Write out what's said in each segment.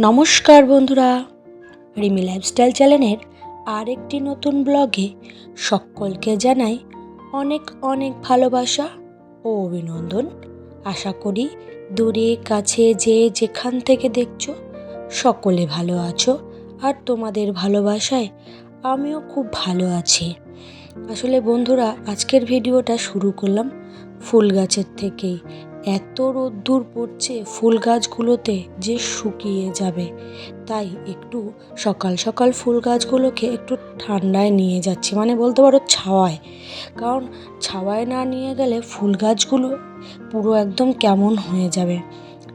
নমস্কার বন্ধুরা, রিমি লাইফস্টাইল চ্যানেলের আরেকটি নতুন ব্লগে সকলকে জানাই অনেক অনেক ভালোবাসা ও অভিনন্দন। আশা করি দূরে কাছে যে যেখান থেকে দেখছো সকলে ভালো আছো, আর তোমাদের ভালোবাসায় আমিও খুব ভালো আছি। আসলে বন্ধুরা, আজকের ভিডিওটা শুরু করলাম ফুল গাছের থেকেই। এত রোদ্দুর পড়ছে ফুল গাছগুলোতে যে শুকিয়ে যাবে, তাই একটু সকাল সকাল ফুল গাছগুলোকে একটু ঠান্ডায় নিয়ে যাচ্ছি, মানে বলতে পারো ছাওয়ায়। কারণ ছাওয়ায় না নিয়ে গেলে ফুল গাছগুলো পুরো একদম কেমন হয়ে যাবে।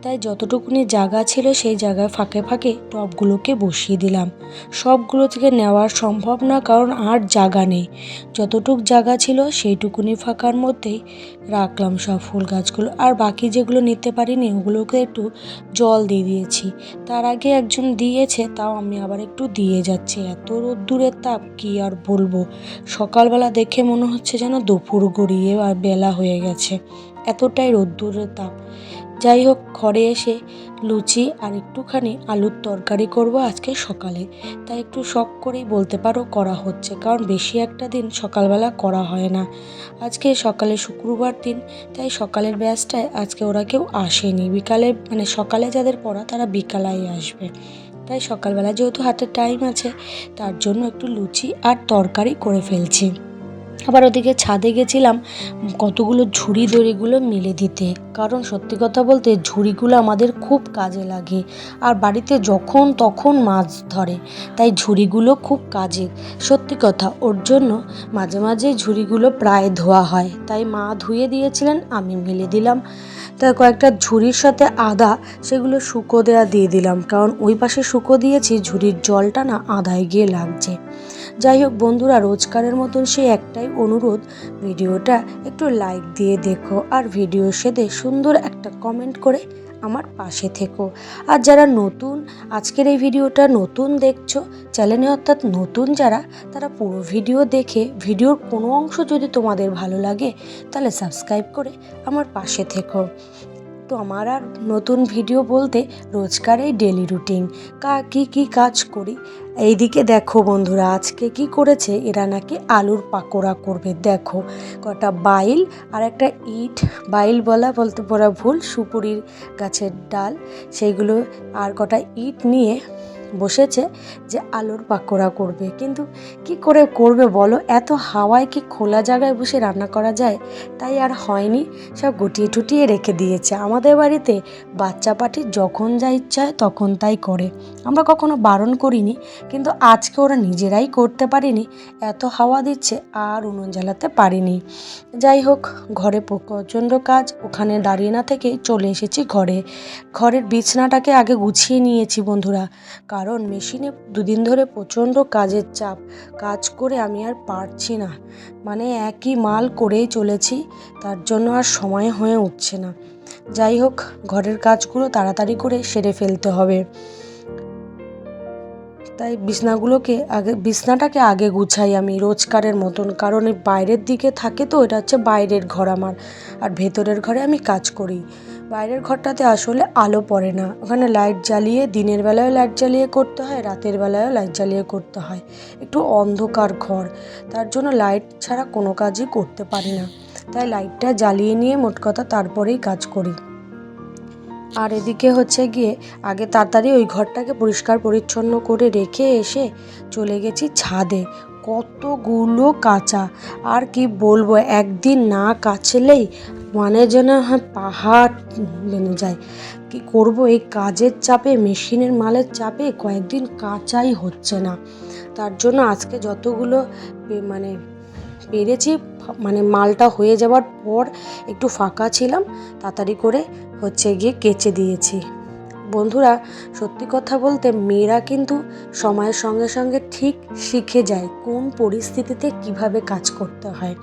তাই যতটুকুনি জায়গা ছিল সেই জায়গায় ফাঁকে ফাঁকে টবগুলোকে বসিয়ে দিলাম। সবগুলো থেকে নেওয়া সম্ভব না, কারণ আর জায়গা নেই। যতটুক জায়গা ছিল সেইটুকুনি ফাঁকার মধ্যেই রাখলাম সব ফুল গাছগুলো, আর বাকি যেগুলো নিতে পারিনি ওগুলোকে একটু জল দিয়ে দিয়েছি। তার আগে একজন দিয়েছে, তাও আমি আবার একটু দিয়ে যাচ্ছি। এত রোদ্দুরের তাপ কি আর বলবো, সকালবেলা দেখে মনে হচ্ছে যেন দুপুর গড়িয়ে আর বেলা হয়ে গেছে, এতটাই রোদ্দুরের তাপ। যাই হোক, ঘরে এসে লুচি আর একটুখানি আলুর তরকারি করব আজকে সকালে। তাই একটু শখ করেই বলতে পারো করা হচ্ছে, কারণ বেশি একটা দিন সকালবেলা করা হয় না। আজকে সকালে শুক্রবার দিন, তাই সকালের ব্যাচটায় আজকে ওরা কেউ আসেনি। বিকালে মানে সকালে যাদের পড়া তারা বিকালেই আসবে, তাই সকালবেলা যেহেতু হাতে টাইম আছে তার জন্য একটু লুচি আর তরকারি করে ফেলছি। আবার ওদিকে ছাদে গেছিলাম কতগুলো ঝুড়ি দড়িগুলো মেলে দিতে, কারণ সত্যি কথা বলতে ঝুড়িগুলো আমাদের খুব কাজে লাগে, আর বাড়িতে যখন তখন মাছ ধরে, তাই ঝুড়িগুলো খুব কাজে। সত্যি কথা, ওর জন্য মাঝে মাঝে ঝুড়িগুলো প্রায় ধোয়া হয়, তাই মা ধুয়ে দিয়েছিলেন, আমি মেলে দিলাম। তাই কয়েকটা ঝুড়ির সাথে আদা সেগুলো শুকো দেওয়া দিয়ে দিলাম, কারণ ওই পাশে শুকো দিয়েছি, ঝুড়ির জলটা না আদায় গিয়ে লাগছে। যাই হোক বন্ধুরা, রোজকারের মতন সেই একটাই অনুরোধ, ভিডিওটা একটু লাইক দিয়ে দেখো, আর ভিডিওর সাথে সুন্দর একটা কমেন্ট করে আমার পাশে থেকো। আর যারা নতুন আজকের এই ভিডিওটা নতুন দেখছো চ্যানেলে, অর্থাৎ নতুন যারা, তারা পুরো ভিডিও দেখে ভিডিওর কোনো অংশ যদি তোমাদের ভালো লাগে তাহলে সাবস্ক্রাইব করে আমার পাশে থেকো। তো আমার আর নতুন ভিডিও বলতে রোজকার এই ডেলি রুটিন কি কাজ করি। এইদিকে দেখো বন্ধুরা, আজকে কি করেছে, এরা নাকি আলুর পাকোড়া করবে। দেখো কটা বাইল আর একটা ইট, বাইল বলতে পড়া ভুল, সুপুরির গাছের ডাল সেইগুলো আর কটা ইট নিয়ে বসেছে যে আলুর পাকোড়া করবে। কিন্তু কি করে করবে বলো, এত হাওয়ায় কি খোলা জায়গায় বসে রান্না করা যায়? তাই আর হয়নি, সব গুটিয়ে টুটিয়ে রেখে দিয়েছে। আমাদের বাড়িতে বাচ্চা পাটি যখন যা ইচ্ছা হয় তখন তাই করে, আমরা কখনো বারণ করিনি, কিন্তু আজকে ওরা নিজেরাই করতে পারিনি, এত হাওয়া দিচ্ছে আর উনুন জ্বালাতে পারিনি। যাই হোক, ঘরে প্রচণ্ড কাজ, ওখানে দাঁড়িয়ে না থেকে চলে এসেছি ঘরের বিছনাটাকে আগে গুছিয়ে নিয়েছি বন্ধুরা, কারণ মেশিনে দুদিন ধরে প্রচণ্ড কাজের চাপ, কাজ করে আমি আর পারছি না, মানে একই মাল করেই চলেছি, তার জন্য আর সময় হয়ে উঠছে না। যাই হোক, ঘরের কাজগুলো তাড়াতাড়ি করে সেরে ফেলতে হবে, তাই বিছনাটাকে আগে গুছাই আমি রোজকারের মতন, কারণ এই বাইরের দিকে থাকে তো, এটা হচ্ছে বাইরের ঘর আমার, আর ভেতরের ঘরে আমি কাজ করি। বাইরের ঘরটাতে আসলে আলো পড়ে না, ওখানে লাইট জ্বালিয়ে, দিনের বেলায়ও লাইট জ্বালিয়ে করতে হয়, রাতের বেলায়ও লাইট জ্বালিয়ে করতে হয়, একটু অন্ধকার ঘর, তার জন্য লাইট ছাড়া কোনো কাজই করতে পারি না, তাই লাইটটা জ্বালিয়ে নিয়ে মোট কথা তারপরেই কাজ করি। আর এদিকে হচ্ছে গিয়ে আগে তাড়াতাড়ি ওই ঘরটাকে পরিষ্কার পরিচ্ছন্ন করে রেখে এসে চলে গেছি ছাদে। কতগুলো কাচা, আর কি বলবো, একদিন না কাচলেই মানে যেন পাহাড় বেনে যায়। কি করব, এই কাজের চাপে, মেশিনের মালের চাপে কয়েকদিন কাচাই হচ্ছে না, তার জন্য আজকে যতগুলো মানে পেরেছি, মানে মালটা হয়ে যাওয়ার পর একটু ফাঁকা ছিলাম, তাড়াতাড়ি করে হচ্ছে গিয়ে কেচে দিয়েছি। বন্ধুরা, সত্যি কথা বলতে মেয়েরা কিন্তু সময়ের সঙ্গে সঙ্গে ঠিক শিখে যায় কোন পরিস্থিতিতে কিভাবে কাজ করতে হয়।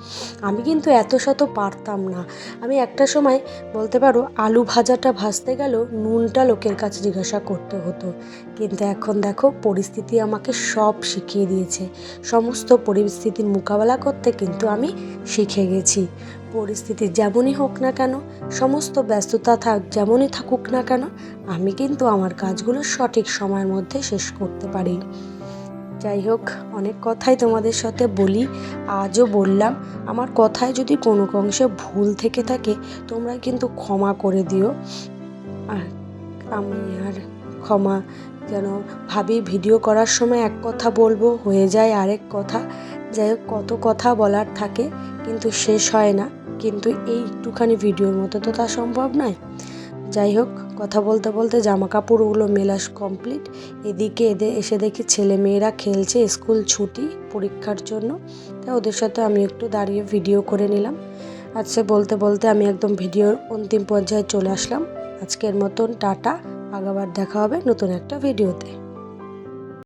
আমি কিন্তু এত শত পারতাম না, আমি একটা সময় বলতে পারো আলু ভাজাটা ভাজতে গেলেও নুনটা লোকের কাছে জিজ্ঞাসা করতে হতো, কিন্তু এখন দেখো পরিস্থিতি আমাকে সব শিখিয়ে দিয়েছে, সমস্ত পরিস্থিতির মোকাবেলা করতে কিন্তু আমি শিখে গেছি। পরিস্থিতি যেমনই হোক না কেন, সমস্ত ব্যস্ততা যেমনই থাকুক না কেন, আমি কিন্তু আমার কাজগুলো সঠিক সময়ের মধ্যে শেষ করতে পারি। যাই হোক, অনেক কথাই তোমাদের সাথে বলি, আজও বললাম। আমার কথায় যদি কোনো অংশে ভুল থেকে থাকে তোমরা কিন্তু ক্ষমা করে দিও। আর আমি আর ক্ষমা যেন ভাবি ভিডিও করার সময় এক কথা বলবো, হয়ে যায় আরেক কথা। যাই হোক, কত কথা বলার থাকে কিন্তু শেষ হয় না, কিন্তু এই একটুখানি ভিডিওর মতো তো তা সম্ভব নয়। যাই হোক, কথা বলতে বলতে জামা কাপড়গুলো মেলা কমপ্লিট। এদিকে এসে দেখি ছেলে মেয়েরা খেলছে, স্কুল ছুটি পরীক্ষার জন্য, তাই ওদের সাথে আমি একটু দাঁড়িয়ে ভিডিও করে নিলাম। আচ্ছা, বলতে বলতে আমি একদম ভিডিওর অন্তিম পর্যায়ে চলে আসলাম। আজকের মতন টাটা, আগাবার দেখা হবে নতুন একটা ভিডিওতে।